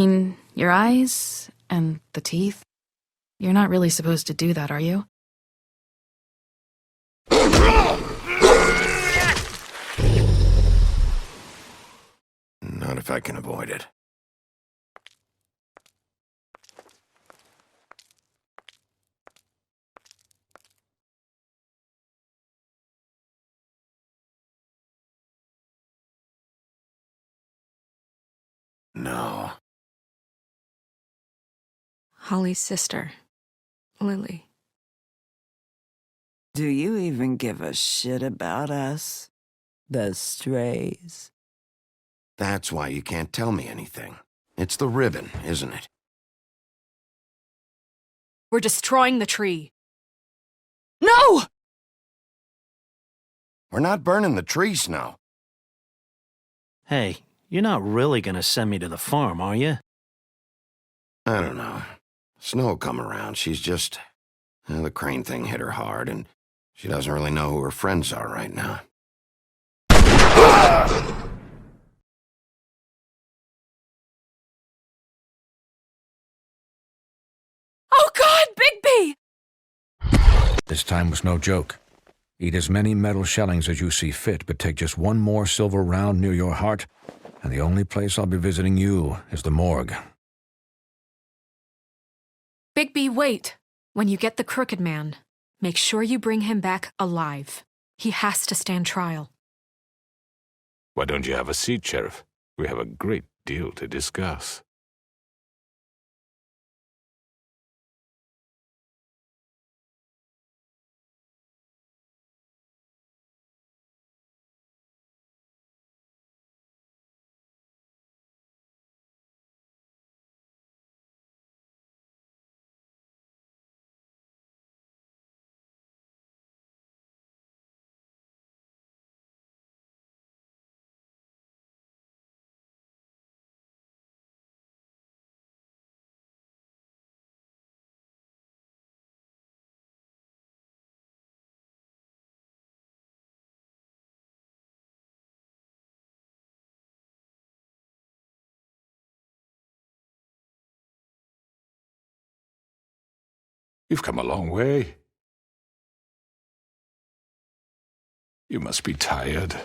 Your eyes and the teeth. You're not really supposed to do that, are you? Not if I can avoid it. No. Holly's sister, Lily. Do you even give a shit about us? The strays? That's why you can't tell me anything. It's the ribbon, isn't it? We're destroying the tree. No! We're not burning the tree, Snow. Hey, you're not really gonna send me to the farm, are you? I don't know. Snow will come around. She's just... the crane thing hit her hard, and she doesn't really know who her friends are right now. Oh God, Bigby! This time was no joke. Eat as many metal shellings as you see fit, but take just one more silver round near your heart, and the only place I'll be visiting you is the morgue. Bigby, wait. When you get the Crooked Man, make sure you bring him back alive. He has to stand trial. Why don't you have a seat, Sheriff? We have a great deal to discuss. You've come a long way. You must be tired.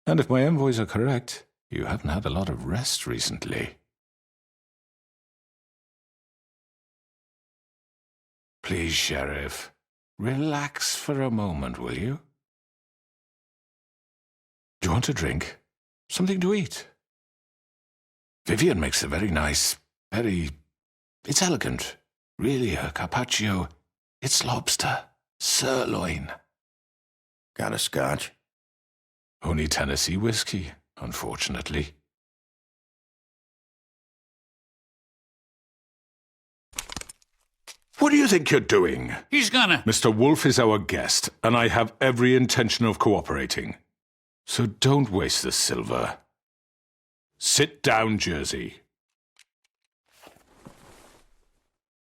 And if my envoys are correct, you haven't had a lot of rest recently. Please, Sheriff, relax for a moment, will you? Do you want a drink? Something to eat? Vivian makes a very nice, it's elegant. Really, her carpaccio. It's lobster, sirloin. Got a scotch? Only Tennessee whiskey, unfortunately. What do you think you're doing? He's gonna... Mr. Wolf is our guest, and I have every intention of cooperating. So don't waste the silver. Sit down, Jersey.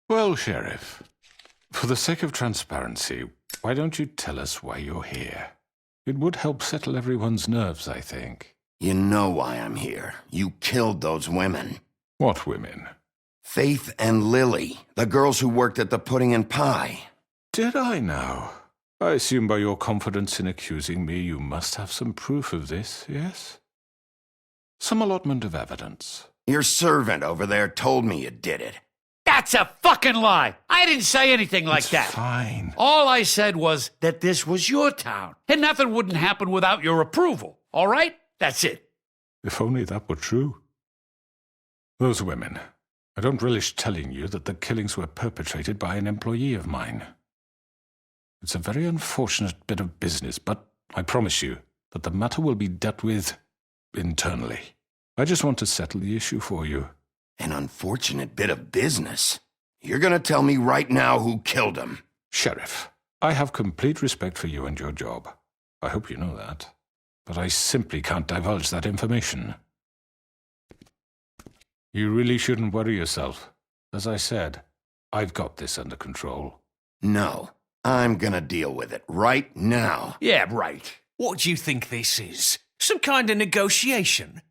Well, Sheriff, for the sake of transparency, why don't you tell us why you're here? It would help settle everyone's nerves, I think. You know why I'm here. You killed those women. What women? Faith and Lily, the girls who worked at the Pudding and Pie. Did I now? I assume by your confidence in accusing me, you must have some proof of this, yes? Some allotment of evidence. Your servant over there told me you did it. That's a fucking lie. I didn't say anything like that. It's fine. All I said was that this was your town, and nothing wouldn't happen without your approval. All right? That's it. If only that were true. Those women. I don't relish telling you that the killings were perpetrated by an employee of mine. It's a very unfortunate bit of business, but I promise you that the matter will be dealt with internally. I just want to settle the issue for you. An unfortunate bit of business? You're gonna tell me right now who killed him? Sheriff, I have complete respect for you and your job. I hope you know that. But I simply can't divulge that information. You really shouldn't worry yourself. As I said, I've got this under control. No, I'm gonna deal with it right now. Yeah, right. What do you think this is? Some kind of negotiation?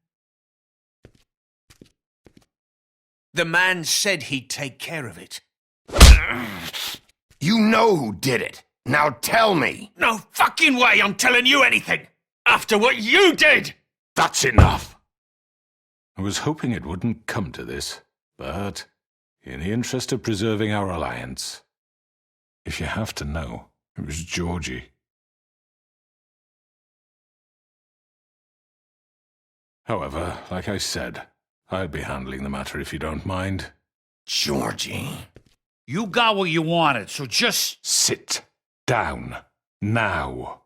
The man said he'd take care of it. You know who did it. Now tell me. No fucking way I'm telling you anything! After what you did! That's enough! I was hoping it wouldn't come to this, but in the interest of preserving our alliance, if you have to know, it was Georgie. However, like I said, I'll be handling the matter if you don't mind. Georgie. You got what you wanted, so just... Sit down. Now.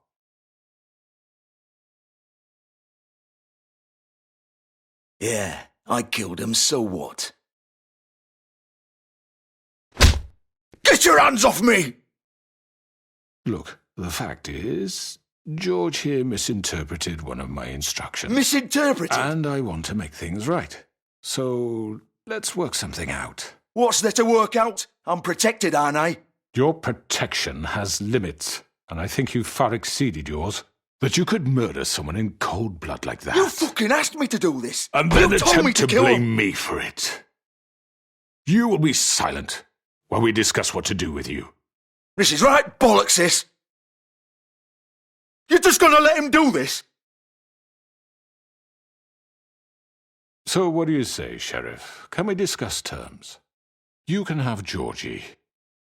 Yeah, I killed him, so what? Get your hands off me! Look, the fact is, George here misinterpreted one of my instructions. Misinterpreted? And I want to make things right. So, let's work something out. What's there to work out? I'm protected, aren't I? Your protection has limits, and I think you've far exceeded yours. That you could murder someone in cold blood like that. You fucking asked me to do this! And then you told me attempt to kill blame him. me for it. You will be silent while we discuss what to do with you. This is right bollocks, this! You're just gonna let him do this? So what do you say, Sheriff? Can we discuss terms? You can have Georgie.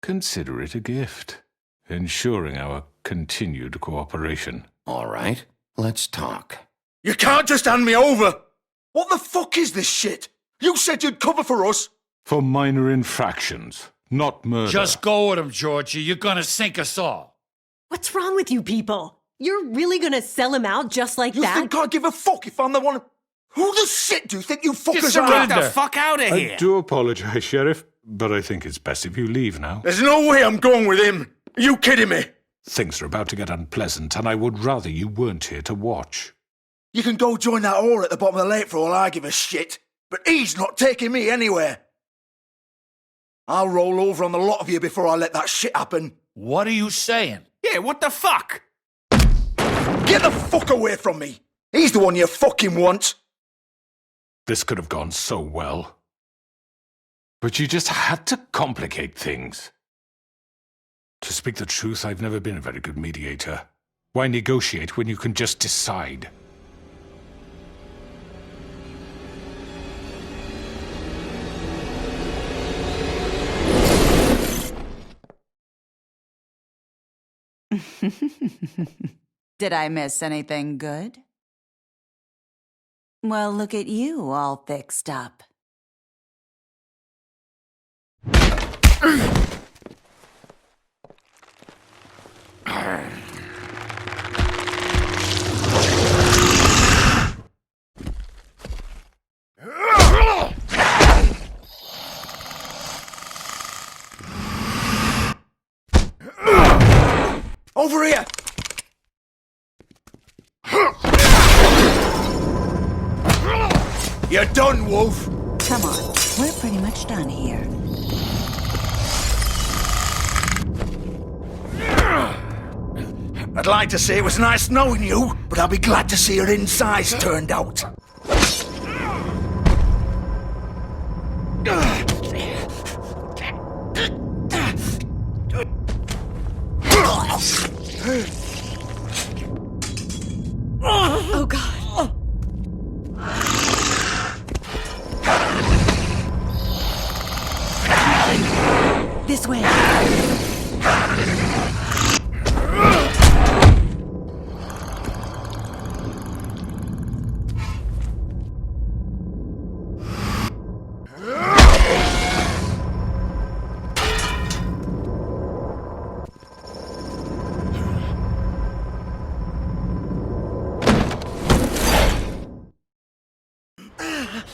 Consider it a gift, ensuring our continued cooperation. All right, let's talk. You can't just hand me over! What the fuck is this shit? You said you'd cover for us! For minor infractions, not murder. Just go with him, Georgie. You're gonna sink us all. What's wrong with you people? You're really gonna sell him out just like You that? think I give a fuck if I'm the one... Who the shit do you think you fuckers are? surrender. Get the fuck out of here! I do apologize, Sheriff, but I think it's best if you leave now. There's no way I'm going with him! Are you kidding me? Things are about to get unpleasant, and I would rather you weren't here to watch. You can go join that whore at the bottom of the lake for all I give a shit, but he's not taking me anywhere. I'll roll over on the lot of you before I let that shit happen. What are you saying? Yeah, what the fuck? Get the fuck away from me! He's the one you fucking want! This could have gone so well. But you just had to complicate things. To speak the truth, I've never been a very good mediator. Why negotiate when you can just decide? Did I miss anything good? Well, look at you, all fixed up. Over here! You're done, Wolf! Come on, we're pretty much done here. I'd like to say it was nice knowing you, but I'll be glad to see your insides turned out. Oh, God. This way.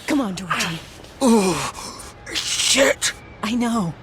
Come on, Georgie. Oh, shit! I know.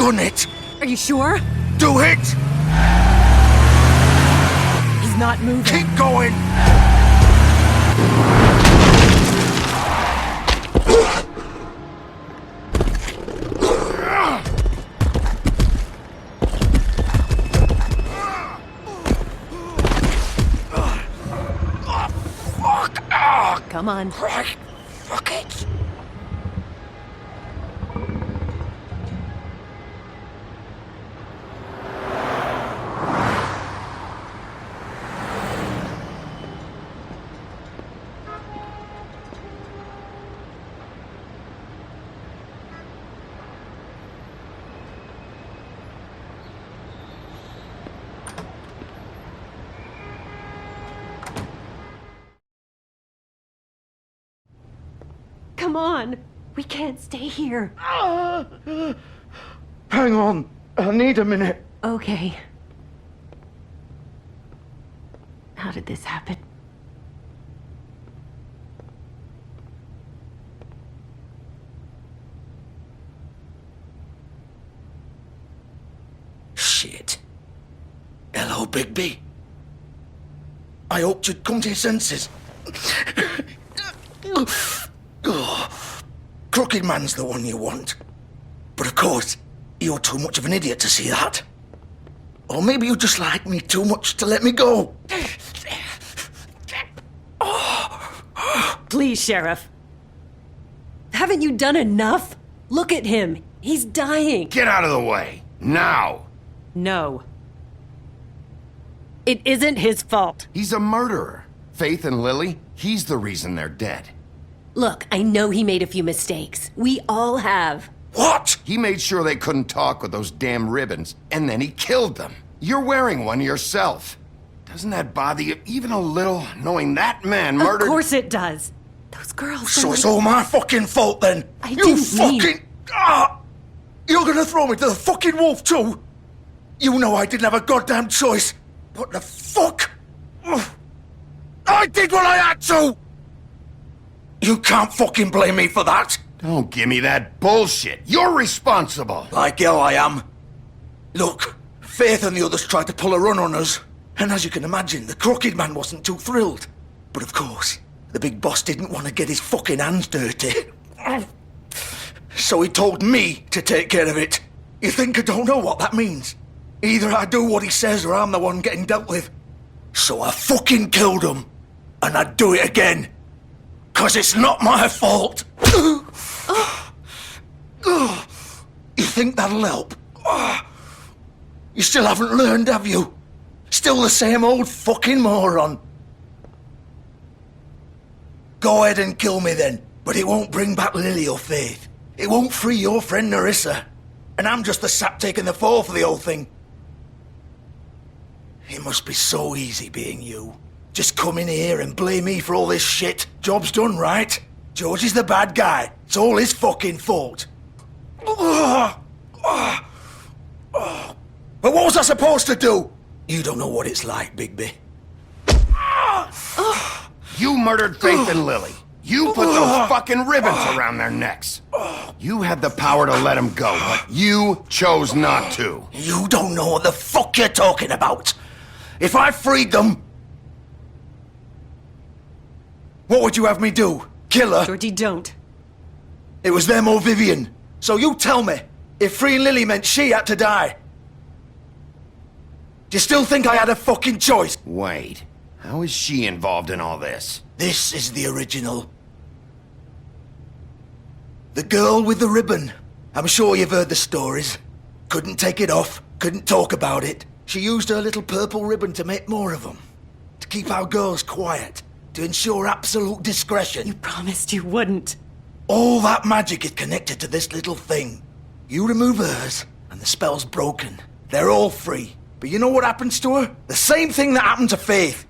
Gun it! Are you sure? Do it! He's not moving. Keep going! Come on. Right. Fuck it. Come on. We can't stay here. Hang on. I need a minute. Okay. How did this happen? Shit. Hello, Bigby. I hoped you'd come to your senses. Crooked Man's the one you want. But of course, you're too much of an idiot to see that. Or maybe you just like me too much to let me go. Please, Sheriff. Haven't you done enough? Look at him. He's dying. Get out of the way. Now. No. It isn't his fault. He's a murderer. Faith and Lily, he's the reason they're dead. Look, I know he made a few mistakes. We all have. What? He made sure they couldn't talk with those damn ribbons, and then he killed them. You're wearing one yourself. Doesn't that bother you even a little, knowing that man murdered... Of course it does. Those girls... So it's all my fucking fault then? You fucking... You're gonna throw me to the fucking wolf too? You know I didn't have a goddamn choice. What the fuck? I did what I had to! You can't fucking blame me for that. Don't give me that bullshit. You're responsible. Like hell I am. Look, Faith and the others tried to pull a run on us. And as you can imagine, the Crooked Man wasn't too thrilled. But of course, the big boss didn't want to get his fucking hands dirty. So he told me to take care of it. You think I don't know what that means? Either I do what he says or I'm the one getting dealt with. So I fucking killed him. And I'd do it again. 'Cause it's not my fault. You think that'll help? You still haven't learned, have you? Still the same old fucking moron. Go ahead and kill me then, but it won't bring back Lily or Faith. It won't free your friend Narissa. And I'm just the sap taking the fall for the whole thing. It must be so easy being you. Just come in here and blame me for all this shit. Job's done, right? Georgie's the bad guy. It's all his fucking fault. But what was I supposed to do? You don't know what it's like, Bigby. You murdered Faith and Lily. You put those fucking ribbons around their necks. You had the power to let them go, but you chose not to. You don't know what the fuck you're talking about. If I freed them... What would you have me do? Kill her? Georgie, don't. It was them or Vivian. So you tell me, if freeing Lily meant she had to die. Do you still think I had a fucking choice? Wait, how is she involved in all this? This is the original. The girl with the ribbon. I'm sure you've heard the stories. Couldn't take it off, couldn't talk about it. She used her little purple ribbon to make more of them. To keep our girls quiet. To ensure absolute discretion. You promised you wouldn't. All that magic is connected to this little thing. You remove hers, and the spell's broken. They're all free. But you know what happens to her? The same thing that happened to Faith.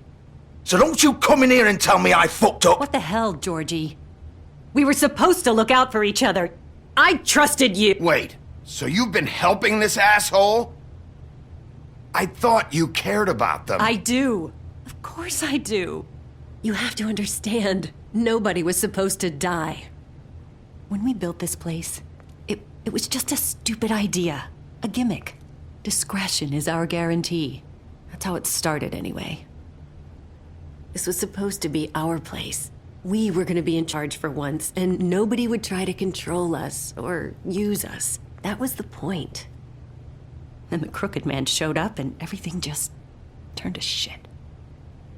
So don't you come in here and tell me I fucked up. What the hell, Georgie? We were supposed to look out for each other. I trusted you. Wait, so you've been helping this asshole? I thought you cared about them. I do. Of course I do. You have to understand, nobody was supposed to die. When we built this place, it was just a stupid idea. A gimmick. Discretion is our guarantee. That's how it started, anyway. This was supposed to be our place. We were gonna be in charge for once, and nobody would try to control us or use us. That was the point. Then the crooked man showed up, and everything just turned to shit.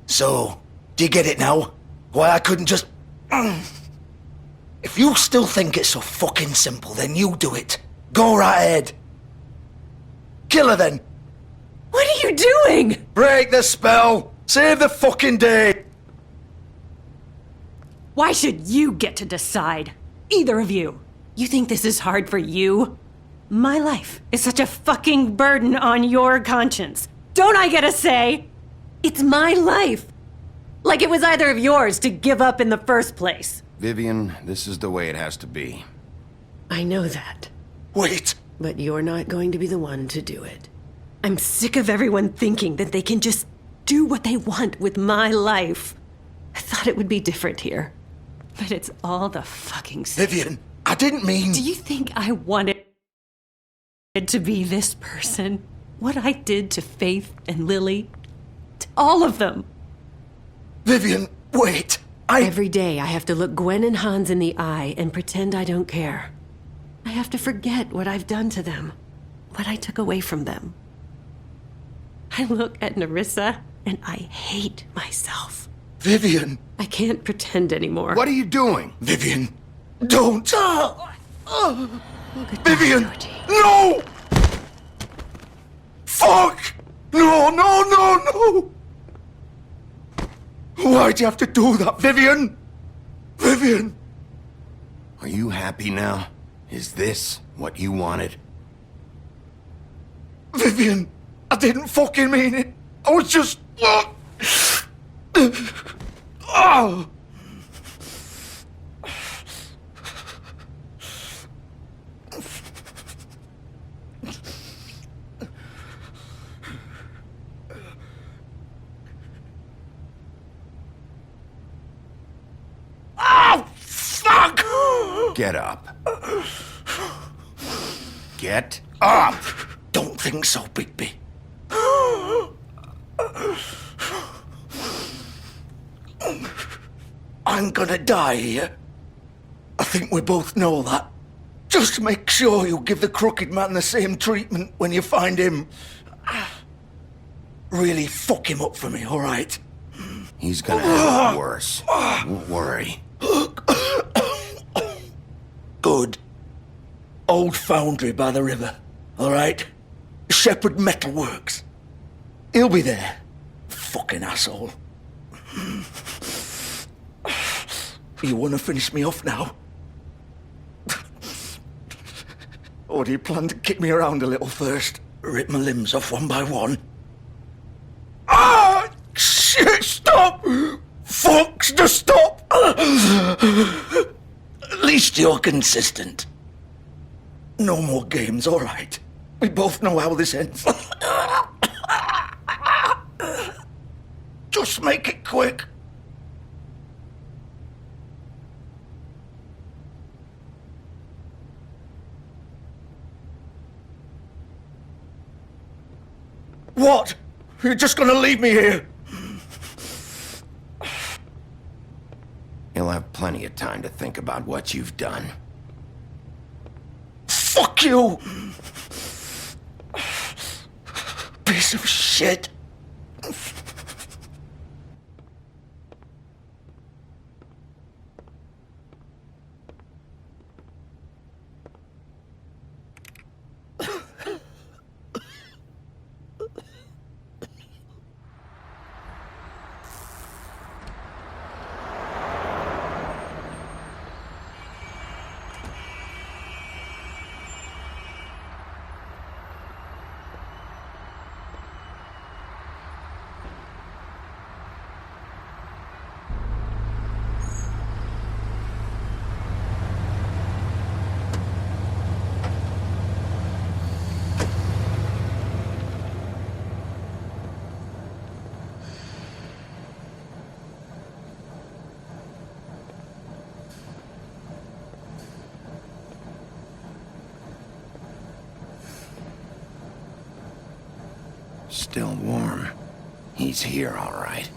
So, do you get it now? Why I couldn't just... If you still think it's so fucking simple, then you do it. Go right ahead. Kill her then. What are you doing? Break the spell. Save the fucking day. Why should you get to decide? Either of you. You think this is hard for you? My life is such a fucking burden on your conscience. Don't I get a say? It's my life. Like it was either of yours to give up in the first place. Vivian, this is the way it has to be. I know that. Wait. But you're not going to be the one to do it. I'm sick of everyone thinking that they can just do what they want with my life. I thought it would be different here. But it's all the fucking same. Vivian, I didn't mean... Do you think I wanted to be this person? What I did to Faith and Lily? To all of them? Vivian, wait. Every day I have to look Gwen and Hans in the eye and pretend I don't care. I have to forget what I've done to them. What I took away from them. I look at Nerissa and I hate myself. Vivian. I can't pretend anymore. What are you doing? Vivian, don't. Goodbye, Vivian, Georgie. no! Fuck! No, no, no, no! Why'd you have to do that, Vivian? Vivian! Are you happy now? Is this what you wanted? Vivian, I didn't fucking mean it. I was just... Oh! Fuck! Get up. Get up! Don't think so, Bigby. I'm gonna die here. I think we both know that. Just make sure you give the crooked man the same treatment when you find him. Really fuck him up for me, all right? He's gonna have it worse. Don't worry. Good. Old foundry by the river, all right? Shepherd Metalworks. He'll be there. Fucking asshole. You want to finish me off now? Or do you plan to kick me around a little first? Rip my limbs off one by one? Ah! Shit, stop! Fucks to stop! At least you're consistent. No more games, all right? We both know how this ends. Just make it quick. What? You're just gonna leave me here? You'll have plenty of time to think about what you've done. Fuck you! Piece of shit. Still warm. He's here, all right.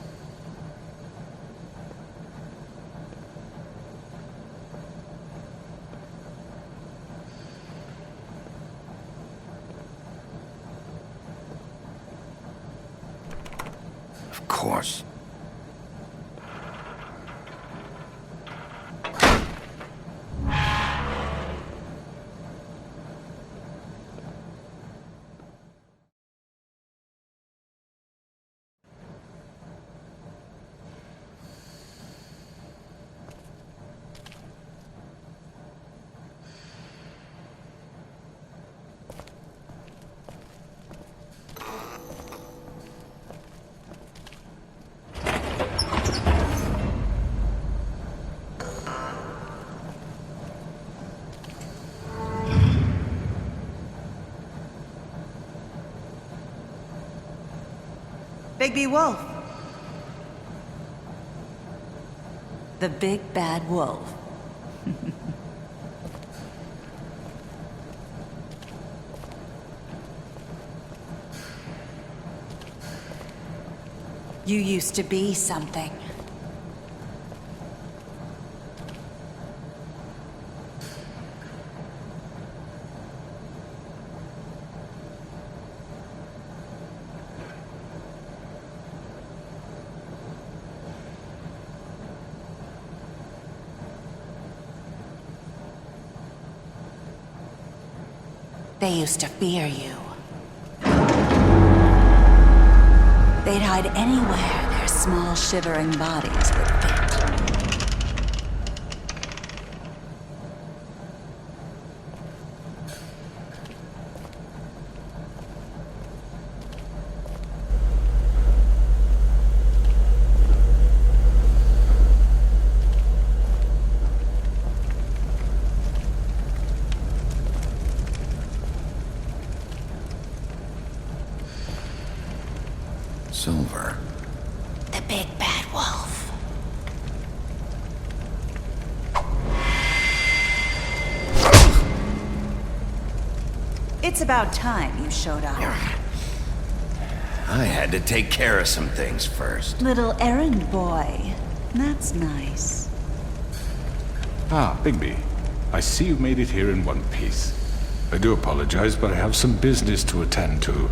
Of course. Bigby Wolf. The big bad wolf. You used to be something. They used to fear you. They'd hide anywhere their small, shivering bodies would fit. Silver. The big bad wolf. It's about time you showed up. I had to take care of some things first. Little errand boy. That's nice. Ah, Bigby. I see you made it here in one piece. I do apologize, but I have some business to attend to.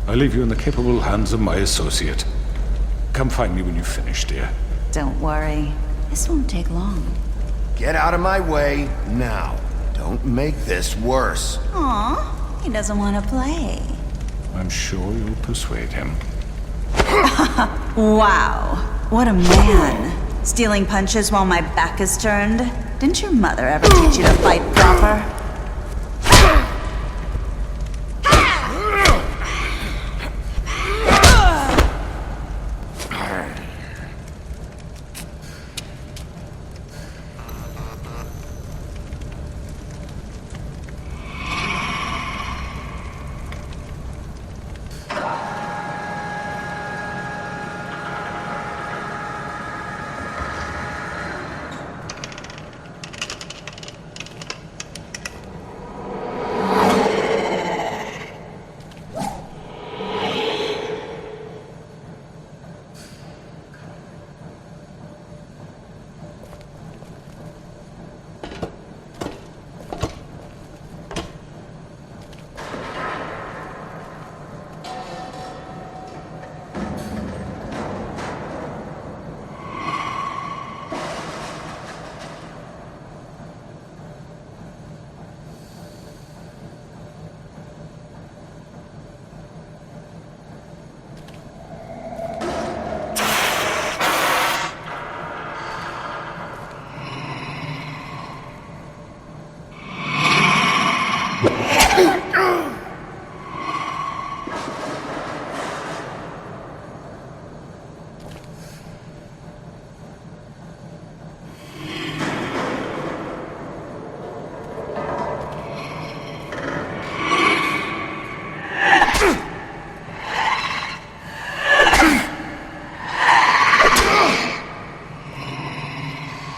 I leave you in the capable hands of my associate. Come find me when you finish, dear. Don't worry. This won't take long. Get out of my way now. Don't make this worse. Aw, he doesn't want to play. I'm sure you'll persuade him. Wow, what a man. Stealing punches while my back is turned? Didn't your mother ever teach you to fight proper?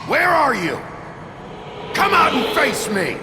Where are you? Come out and face me!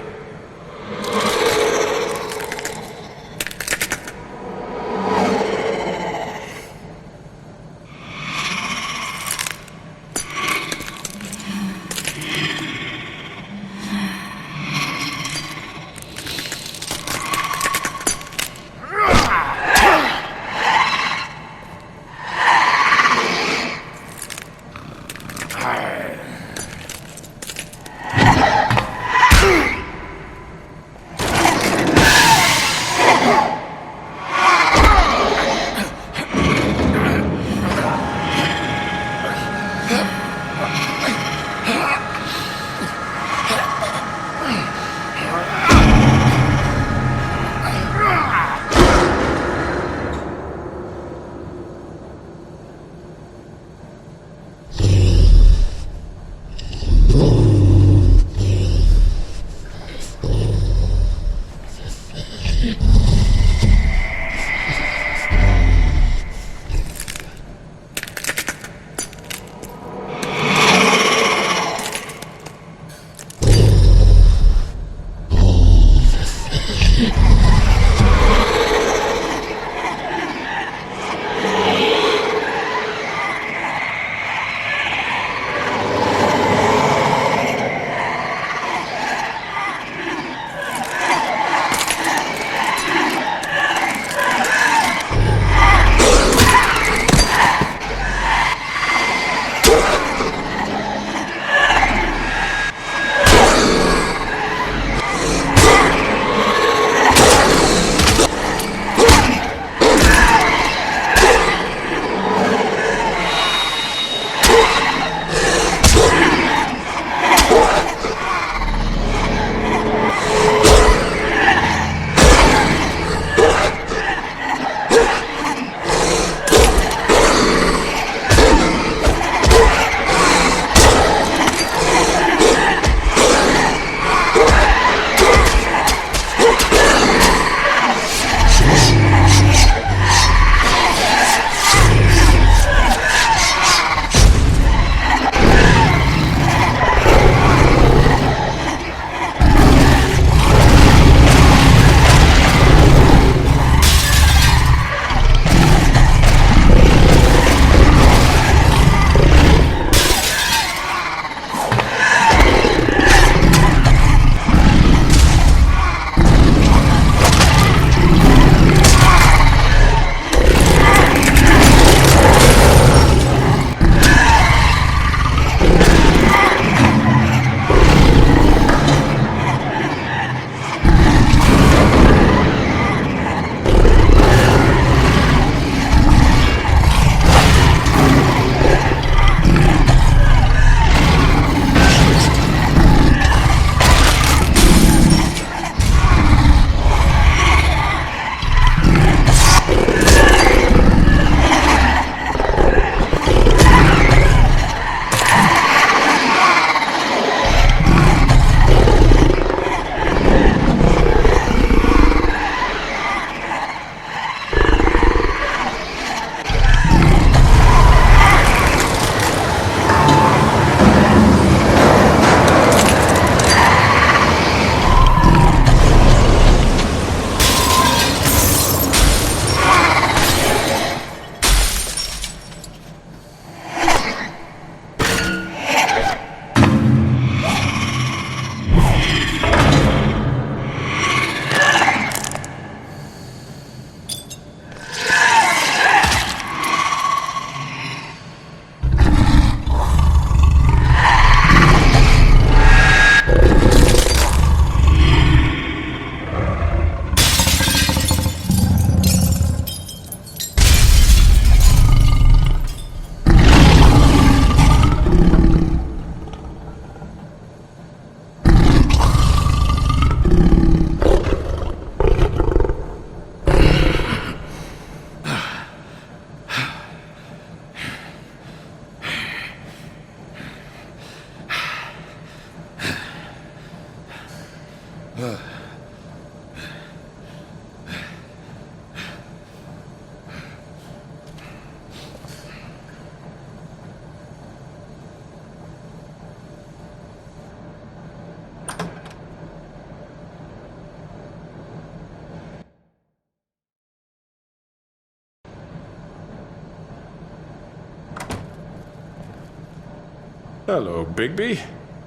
Hello, Bigby.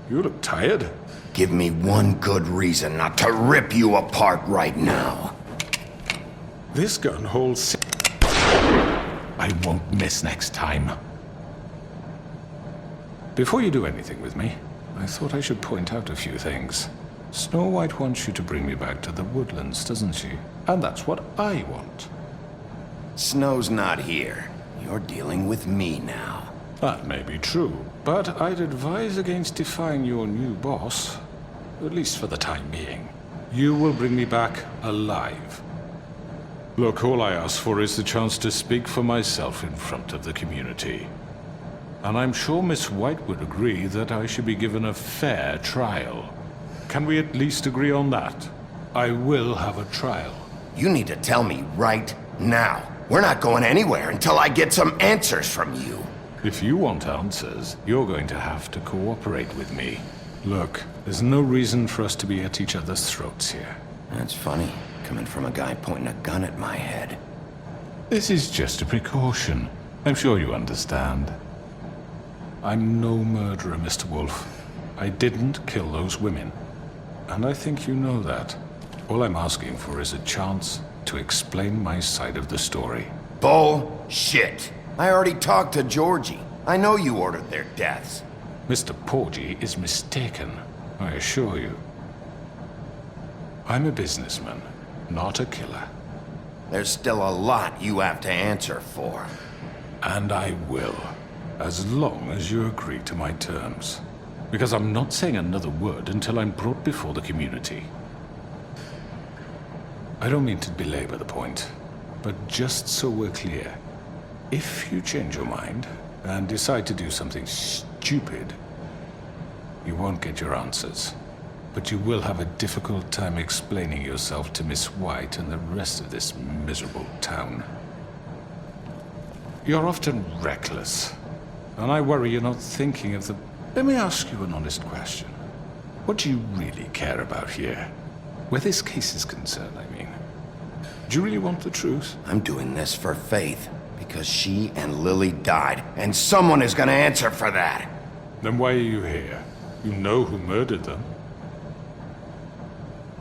You look tired. Give me one good reason not to rip you apart right now. This gun holds... I won't miss next time. Before you do anything with me, I thought I should point out a few things. Snow White wants you to bring me back to the woodlands, doesn't she? And that's what I want. Snow's not here. You're dealing with me now. That may be true, but I'd advise against defying your new boss, at least for the time being. You will bring me back alive. Look, all I ask for is the chance to speak for myself in front of the community. And I'm sure Miss White would agree that I should be given a fair trial. Can we at least agree on that? I will have a trial. You need to tell me right now. We're not going anywhere until I get some answers from you. If you want answers, you're going to have to cooperate with me. Look, there's no reason for us to be at each other's throats here. That's funny, coming from a guy pointing a gun at my head. This is just a precaution. I'm sure you understand. I'm no murderer, Mr. Wolf. I didn't kill those women. And I think you know that. All I'm asking for is a chance to explain my side of the story. Bullshit! I already talked to Georgie. I know you ordered their deaths. Mr. Porgie is mistaken, I assure you. I'm a businessman, not a killer. There's still a lot you have to answer for. And I will, as long as you agree to my terms. Because I'm not saying another word until I'm brought before the community. I don't mean to belabor the point, but just so we're clear, if you change your mind and decide to do something stupid, you won't get your answers. But you will have a difficult time explaining yourself to Miss White and the rest of this miserable town. You're often reckless, and I worry you're not thinking of the... Let me ask you an honest question. What do you really care about here? Where this case is concerned, I mean. Do you really want the truth? I'm doing this for Faith, because she and Lily died, and someone is gonna answer for that. Then why are you here? You know who murdered them.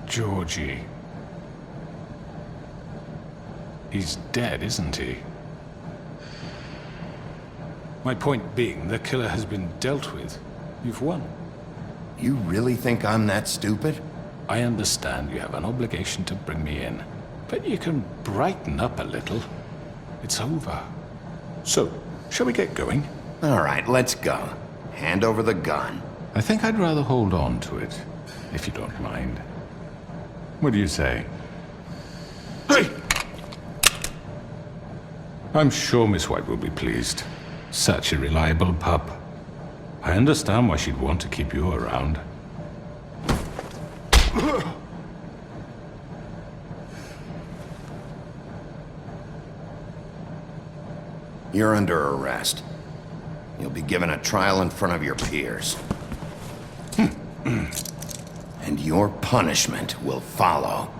Georgie. He's dead, isn't he? My point being, the killer has been dealt with. You've won. You really think I'm that stupid? I understand you have an obligation to bring me in, but you can brighten up a little. It's over. So, shall we get going? All right, let's go. Hand over the gun. I think I'd rather hold on to it, if you don't mind. What do you say? Hey! I'm sure Miss White will be pleased. Such a reliable pup. I understand why she'd want to keep you around. You're under arrest. You'll be given a trial in front of your peers. And your punishment will follow.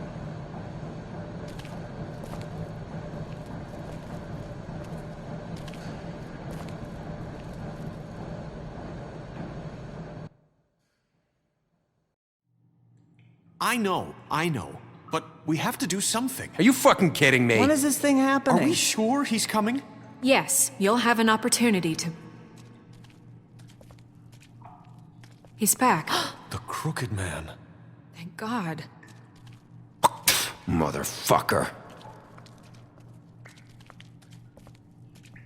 I know. But we have to do something. Are you fucking kidding me? When is this thing happening? Are we sure he's coming? Yes, you'll have an opportunity to... He's back. The Crooked Man. Thank God. Motherfucker.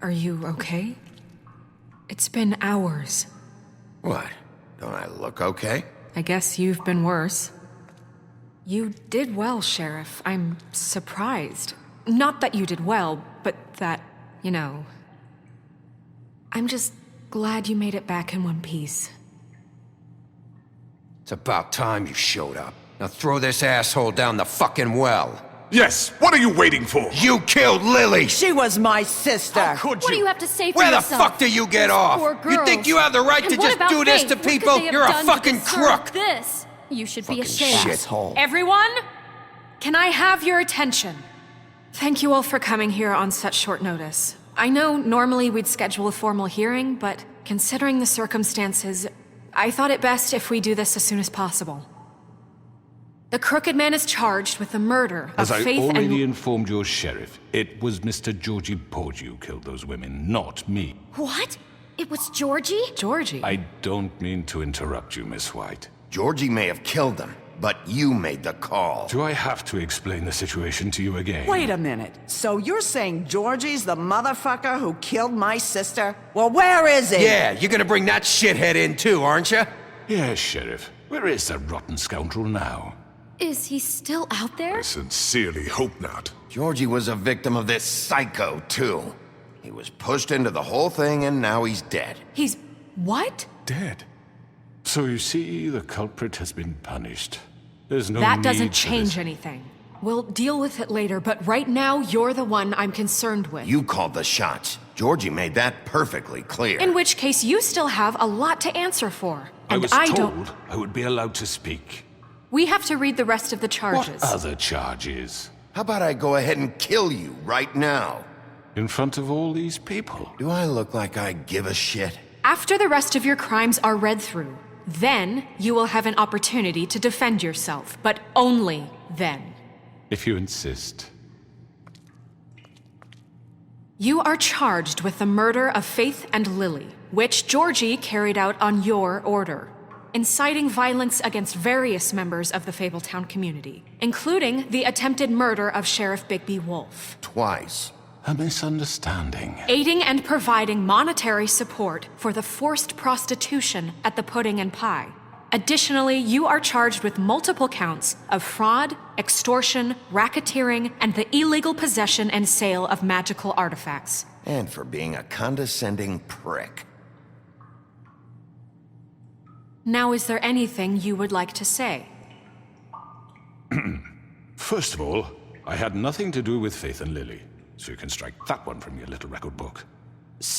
Are you okay? It's been hours. What? Don't I look okay? I guess you've been worse. You did well, Sheriff. I'm surprised. Not that you did well, but that, you know... I'm just glad you made it back in one piece. It's about time you showed up. Now throw this asshole down the fucking well. Yes, what are you waiting for? You killed Lily! She was my sister. How could you? What do you have to say for Where the yourself? fuck do you get Those off? poor You girls. think you have the right And to what just about do this Faith? to What could people? they have You're a done to fucking deserve crook! This. You should be Fucking ashamed. shithole. Everyone, can I have your attention? Thank you all for coming here on such short notice. I know normally we'd schedule a formal hearing, but considering the circumstances, I thought it best if we do this as soon as possible. The Crooked Man is charged with the murder of As I Faith already and... informed your sheriff, it was Mr. Georgie Porgie who killed those women, not me. What? It was Georgie? Georgie? I don't mean to interrupt you, Miss White. Georgie may have killed them, but you made the call. Do I have to explain the situation to you again? Wait a minute. So you're saying Georgie's the motherfucker who killed my sister? Well, where is he? Yeah, you're gonna bring that shithead in too, aren't you? Yes, Sheriff. Where is that rotten scoundrel now? Is he still out there? I sincerely hope not. Georgie was a victim of this psycho, too. He was pushed into the whole thing, and now he's dead. He's... what? Dead. So you see, the culprit has been punished. There's no That need doesn't for change this. anything. We'll deal with it later, but right now, you're the one I'm concerned with. You called the shots. Georgie made that perfectly clear. In which case, you still have a lot to answer for. I And was don't... told I would be allowed to speak. We have to read the rest of the charges. What other charges? How about I go ahead and kill you right now? In front of all these people? Do I look like I give a shit? After the rest of your crimes are read through, then you will have an opportunity to defend yourself, but only then. If you insist. You are charged with the murder of Faith and Lily, which Georgie carried out on your order, inciting violence against various members of the Fabletown community, including the attempted murder of Sheriff Bigby Wolf. Twice. A misunderstanding. Aiding and providing monetary support for the forced prostitution at the Pudding and Pie. Additionally, you are charged with multiple counts of fraud, extortion, racketeering, and the illegal possession and sale of magical artifacts. And for being a condescending prick. Now, is there anything you would like to say? First of all, I had nothing to do with Faith and Lily, so you can strike that one from your little record book.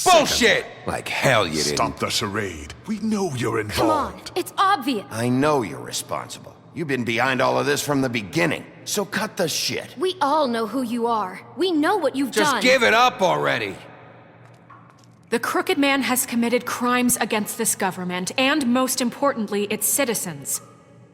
Bullshit! Like hell you didn't. Stop the charade. We know you're Come on, involved. it's obvious. I know you're responsible. You've been behind all of this from the beginning, so cut the shit. We all know who you are. We know what you've done. Just give it up already. The Crooked Man has committed crimes against this government and, most importantly, its citizens.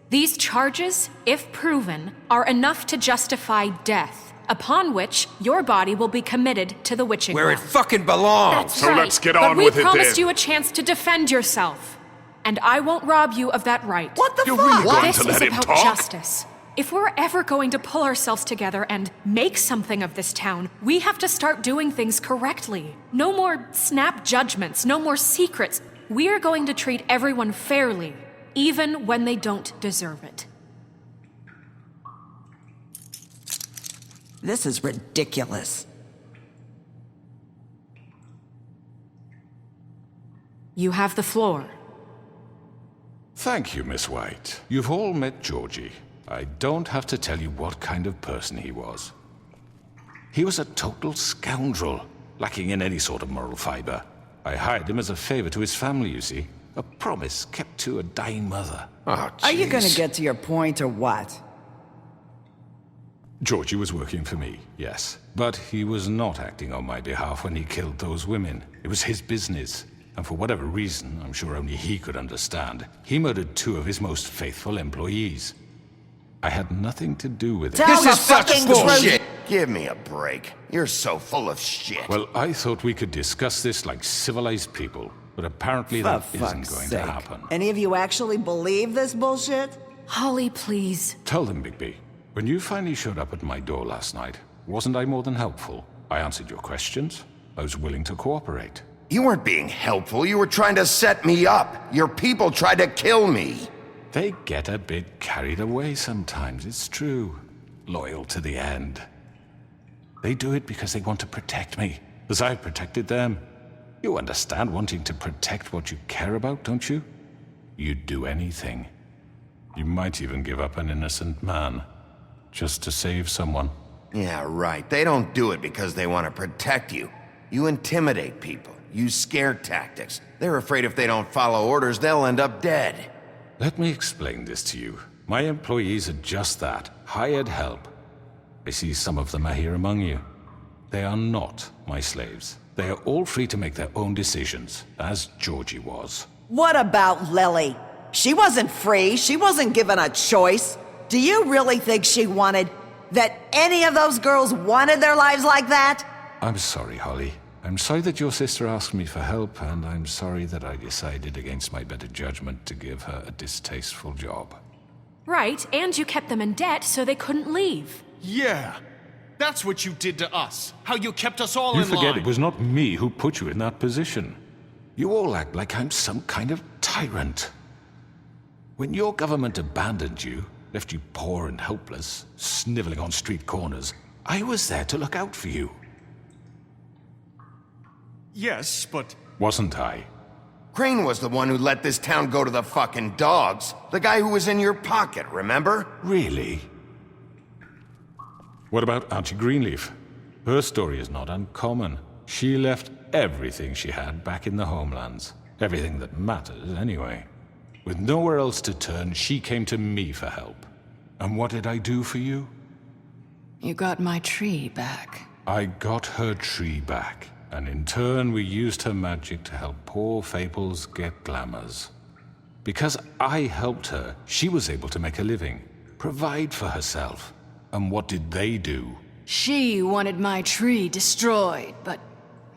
These charges, if proven, are enough to justify death, upon which your body will be committed to the witching Where it well. fucking belongs. That's So right. let's get on but with it we promised then. you a chance to defend yourself. And I won't rob you of that right. What the You're fuck? really going This to is let him about talk? justice. If we're ever going to pull ourselves together and make something of this town, we have to start doing things correctly. No more snap judgments, no more secrets. We are going to treat everyone fairly, even when they don't deserve it. This is ridiculous. You have the floor. Thank you, Miss White. You've all met Georgie. I don't have to tell you what kind of person he was. He was a total scoundrel, lacking in any sort of moral fiber. I hired him as a favor to his family, you see. A promise kept to a dying mother. Oh, Are you jeez. gonna get to your point or what? Georgie was working for me, yes. But he was not acting on my behalf when he killed those women. It was his business. And for whatever reason, I'm sure only he could understand, he murdered 2 of his most faithful employees. I had nothing to do with it. Tell This the is such fucking bullshit. Give me a break. You're so full of shit. Well, I thought we could discuss this like civilized people, but apparently For that isn't fuck's going sake. to happen. Any of you actually believe this bullshit? Holly, please. Tell them, Bigby, when you finally showed up at my door last night, wasn't I more than helpful? I answered your questions. I was willing to cooperate. You weren't being helpful. You were trying to set me up. Your people tried to kill me. They get a bit carried away sometimes, it's true. Loyal to the end. They do it because they want to protect me, as I've protected them. You understand wanting to protect what you care about, don't you? You'd do anything. You might even give up an innocent man, just to save someone. Yeah, right. They don't do it because they want to protect you. You intimidate people. Use scare tactics. They're afraid if they don't follow orders, they'll end up dead. Let me explain this to you. My employees are just that, hired help. I see some of them are here among you. They are not my slaves. They are all free to make their own decisions, as Georgie was. What about Lily? She wasn't free. She wasn't given a choice. Do you really think she wanted... that any of those girls wanted their lives like that? I'm sorry, Holly. I'm sorry that your sister asked me for help, and I'm sorry that I decided against my better judgment to give her a distasteful job. Right, and you kept them in debt so they couldn't leave. Yeah, that's what you did to us. How you kept us all You in line. forget it was not me who put you in that position. You all act like I'm some kind of tyrant. When your government abandoned you, left you poor and helpless, sniveling on street corners, I was there to look out for you. Yes, but... Wasn't I? Crane was the one who let this town go to the fucking dogs. The guy who was in your pocket, remember? Really? What about Auntie Greenleaf? Her story is not uncommon. She left everything she had back in the homelands. Everything that matters, anyway. With nowhere else to turn, she came to me for help. And what did I do for you? You got my tree back. I got her tree back. And in turn, we used her magic to help poor Fables get glamours. Because I helped her, she was able to make a living, provide for herself. And what did they do? She wanted my tree destroyed, but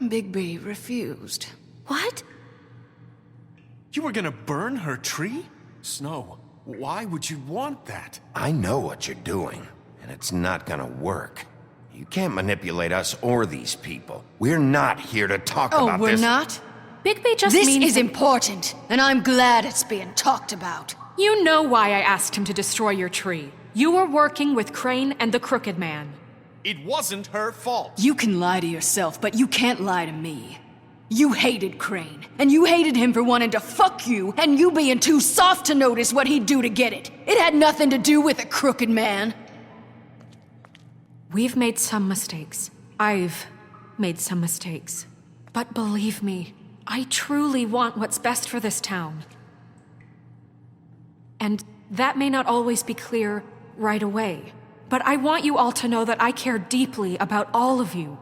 Bigby refused. What? You were gonna burn her tree? Snow, why would you want that? I know what you're doing, and it's not gonna work. You can't manipulate us or these people. We're not here to talk about this. Oh, we're not? Bigby just This means... is important, and I'm glad it's being talked about. You know why I asked him to destroy your tree. You were working with Crane and the Crooked Man. It wasn't her fault. You can lie to yourself, but you can't lie to me. You hated Crane, and you hated him for wanting to fuck you, and you being too soft to notice what he'd do to get it. It had nothing to do with the Crooked Man. We've made some mistakes. I've made some mistakes. But believe me, I truly want what's best for this town. And that may not always be clear right away, but I want you all to know that I care deeply about all of you.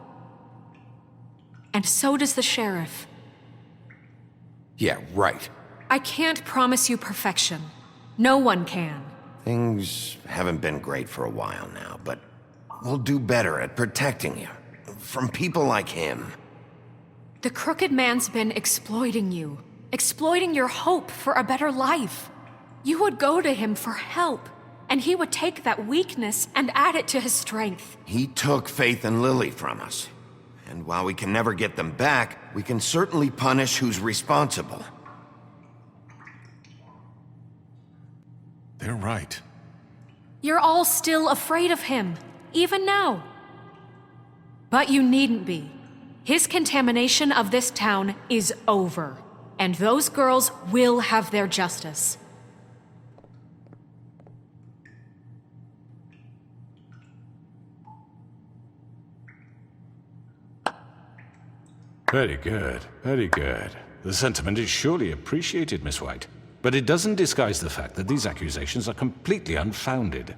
And so does the sheriff. Yeah, right. I can't promise you perfection. No one can. Things haven't been great for a while now, but we'll do better at protecting you. From people like him. The Crooked Man's been exploiting you. Exploiting your hope for a better life. You would go to him for help, and he would take that weakness and add it to his strength. He took Faith and Lily from us. And while we can never get them back, we can certainly punish who's responsible. They're right. You're all still afraid of him, even now. But you needn't be. His contamination of this town is over, and those girls will have their justice. Very good, very good. The sentiment is surely appreciated, Miss White. But it doesn't disguise the fact that these accusations are completely unfounded.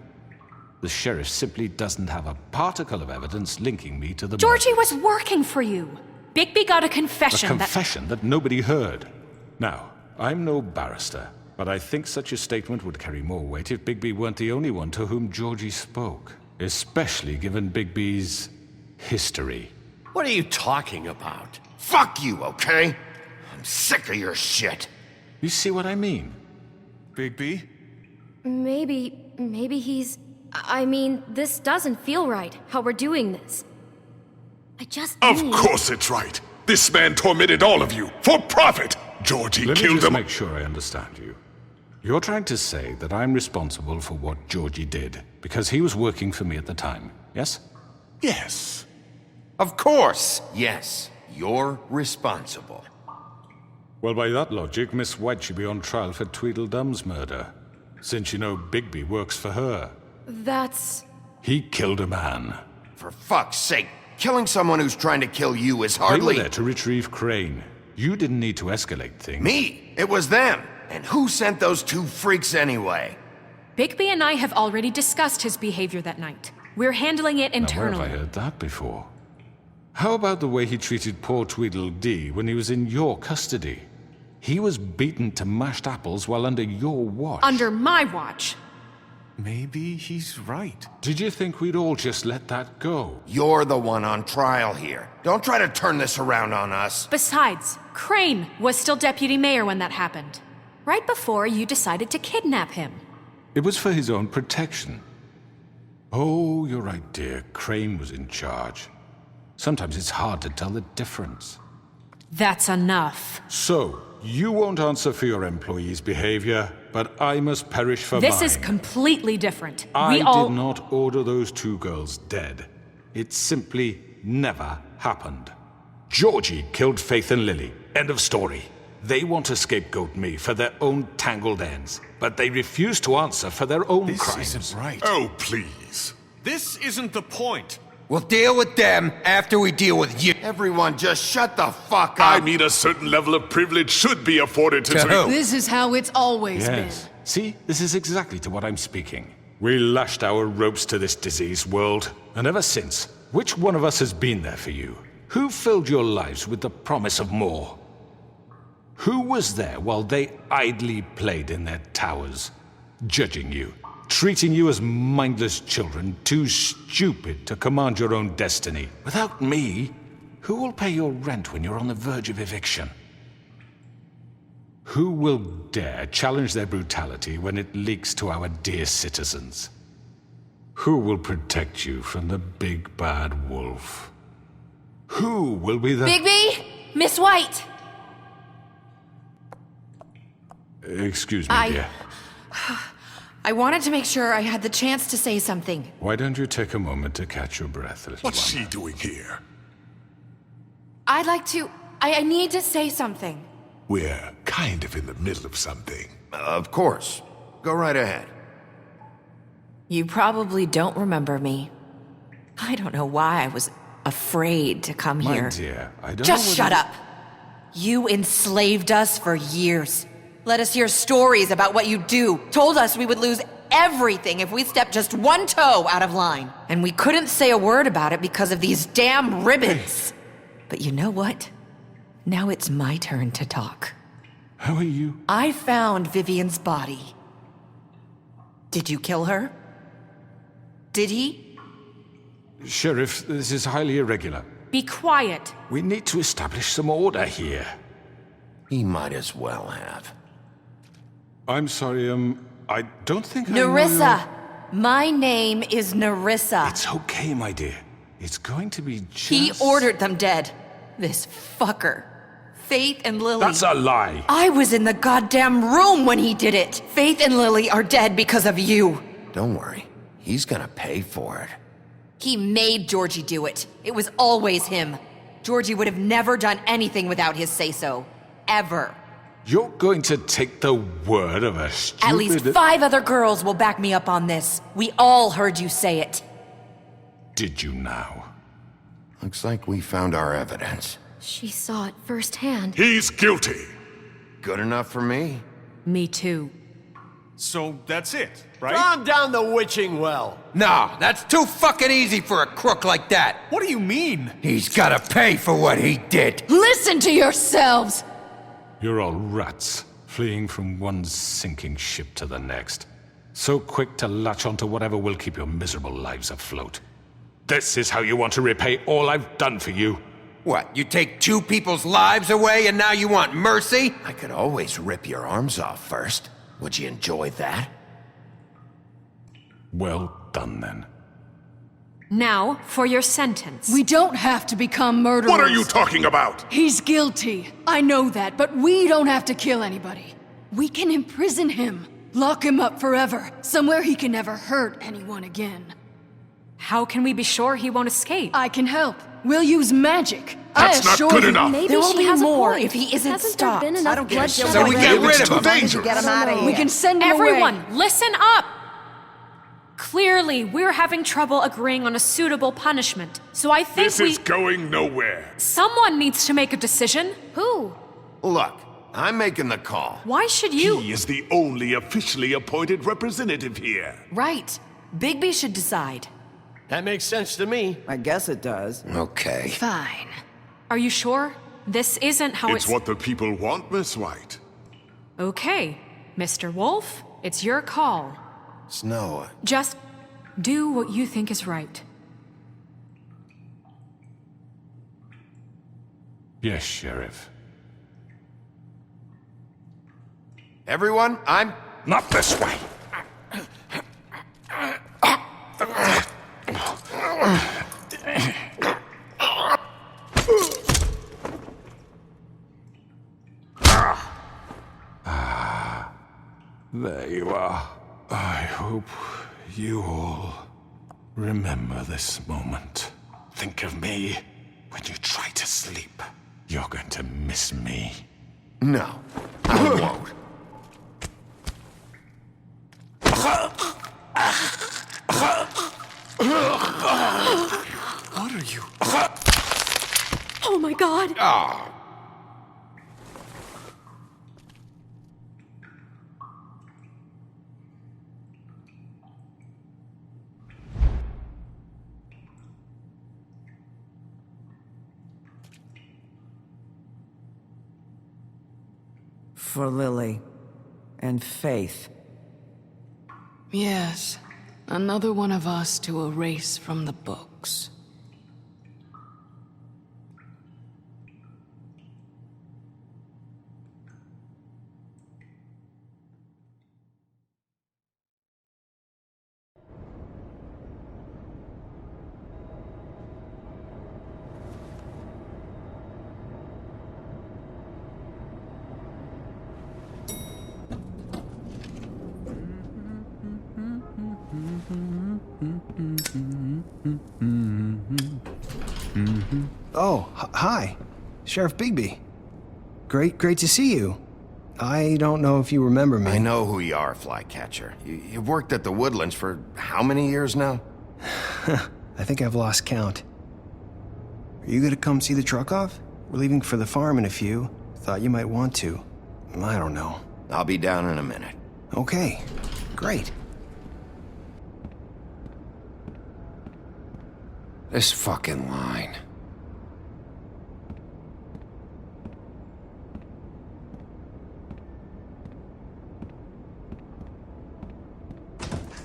The sheriff simply doesn't have a particle of evidence linking me to the Georgie murders. was working for you. Bigby got a confession A confession that nobody heard. Now, I'm no barrister, but I think such a statement would carry more weight if Bigby weren't the only one to whom Georgie spoke. Especially given Bigby's history. What are you talking about? Fuck you, okay? I'm sick of your shit. You see what I mean? Bigby? Maybe he's... I mean, this doesn't feel right, how we're doing this. I just Of course it's right. This man tormented all of you, for profit! Georgie Let me killed just him. make sure I understand you. You're trying to say that I'm responsible for what Georgie did, because he was working for me at the time, yes? Yes. Of course, yes. You're responsible. Well, by that logic, Miss White should be on trial for Tweedledum's murder, since you know Bigby works for her. That's... He killed a man. For fuck's sake, killing someone who's trying to kill you is They hardly... were there to retrieve Crane. You didn't need to escalate things. Me! It was them! And who sent those two freaks anyway? Bigby and I have already discussed his behavior that night. We're handling it Now, internally. where have I heard that before? How about the way he treated poor Tweedledee when he was in your custody? He was beaten to mashed apples while under your watch. Under my watch. maybe he's right. Did you think we'd all just let that go? You're the one on trial here. Don't try to turn this around on us. Besides, Crane was still deputy mayor when that happened. Right before you decided to kidnap him. It was for his own protection. Oh, you're right, dear. Crane was in charge. Sometimes it's hard to tell the difference. That's enough. So, you won't answer for your employees' behavior, but I must perish for mine. This is completely different. I did not order those two girls dead. It simply never happened. Georgie killed Faith and Lily. End of story. They want to scapegoat me for their own tangled ends, but they refuse to answer for their own crimes. This isn't right. Oh, please. This isn't the point. We'll deal with them after we deal with you. Everyone just shut the fuck up. I mean, a certain level of privilege should be afforded to... This is how it's always been. See, this is exactly to what I'm speaking. We lashed our ropes to this diseased world, and ever since, which one of us has been there for you? Who filled your lives with the promise of more? Who was there while they idly played in their towers, judging you, treating you as mindless children, too stupid to command your own destiny? Without me, who will pay your rent when you're on the verge of eviction? Who will dare challenge their brutality when it leaks to our dear citizens? Who will protect you from the big bad wolf? Who will be the... Bigby! Miss White! Excuse me, dear. I wanted to make sure I had the chance to say something. Why don't you take a moment to catch your breath, little What's one? she doing here? I'd like to... I need to say something. We're kind of in the middle of something. Of course. Go right ahead. You probably don't remember me. I don't know why I was afraid to come My here. dear, I don't Just know shut up. You enslaved us for years. Let us hear stories about what you do. Told us we would lose everything if we stepped just one toe out of line. And we couldn't say a word about it because of these damn ribbons. But you know what? Now it's my turn to talk. How are you? I found Vivian's body. Did you kill her? Did he? Sheriff, this is highly irregular. Be quiet. We need to establish some order here. He might as well have. I'm sorry, I don't think Nerissa! My name is Nerissa. It's okay, my dear. It's going to be just... He ordered them dead. This fucker. Faith and Lily. That's a lie. I was in the goddamn room when he did it. Faith and Lily are dead because of you. Don't worry. He's gonna pay for it. He made Georgie do it. It was always him. Georgie would have never done anything without his say-so. Ever. You're going to take the word of a stupid... At least 5 other girls will back me up on this. We all heard you say it. Did you now? Looks like we found our evidence. She saw it firsthand. He's guilty. Good enough for me? Me too. So that's it, right? Calm down the witching well. No, that's too fucking easy for a crook like that. What do you mean? He's gotta pay for what he did. Listen to yourselves! You're all rats, fleeing from one sinking ship to the next. So quick to latch onto whatever will keep your miserable lives afloat. This is how you want to repay all I've done for you? What, you take 2 people's lives away and now you want mercy? I could always rip your arms off first. Would you enjoy that? Well done, then. Now, for your sentence. We don't have to become murderers. What are you talking about? He's guilty. I know that, but we don't have to kill anybody. We can imprison him. Lock him up forever. Somewhere he can never hurt anyone again. How can we be sure he won't escape? I can help. We'll use magic. That's I not assure good you. enough. Maybe There will she be has more a point. if he isn't Hasn't stopped. there been enough I don't get bloodshed it. So we already? get rid of It's too him. dangerous. Get him out of here. We can send him Everyone, away. listen up! Clearly, we're having trouble agreeing on a suitable punishment. So I think This is going nowhere. Someone needs to make a decision. Who? Look, I'm making the call. Why should you? He is the only officially appointed representative here. Right. Bigby should decide. That makes sense to me. I guess it does. Okay. Fine. Are you sure? This isn't how It's what the people want, Miss White. Okay, Mr. Wolf, it's your call. Snow, Just do what you think is right. Yes, Sheriff. everyone, I'm... Not this way. There you are. I hope you all remember this moment. Think of me when you try to sleep. You're going to miss me. No, I won't. What are you? Oh my god! Ah. For Lily and Faith. Yes, another one of us to erase from the books. Oh, hi. Sheriff Bigby. Great to see you. I don't know if you remember me. I know who you are, Flycatcher. You've worked at the Woodlands for how many years now? I think I've lost count. Are you gonna come see the truck off? We're leaving for the farm in a few. Thought you might want to. I don't know. I'll be down in a minute. Okay, great. This fucking line.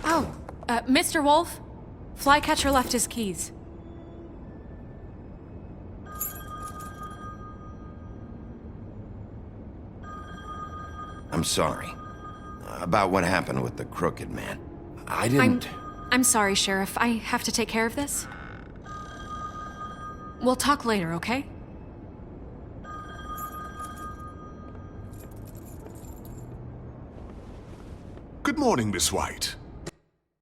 Oh, Mr. Wolf? Flycatcher left his keys. I'm sorry. About what happened with the crooked man. I didn't... I'm sorry, Sheriff. I have to take care of this. We'll talk later, okay? Good morning, Miss White.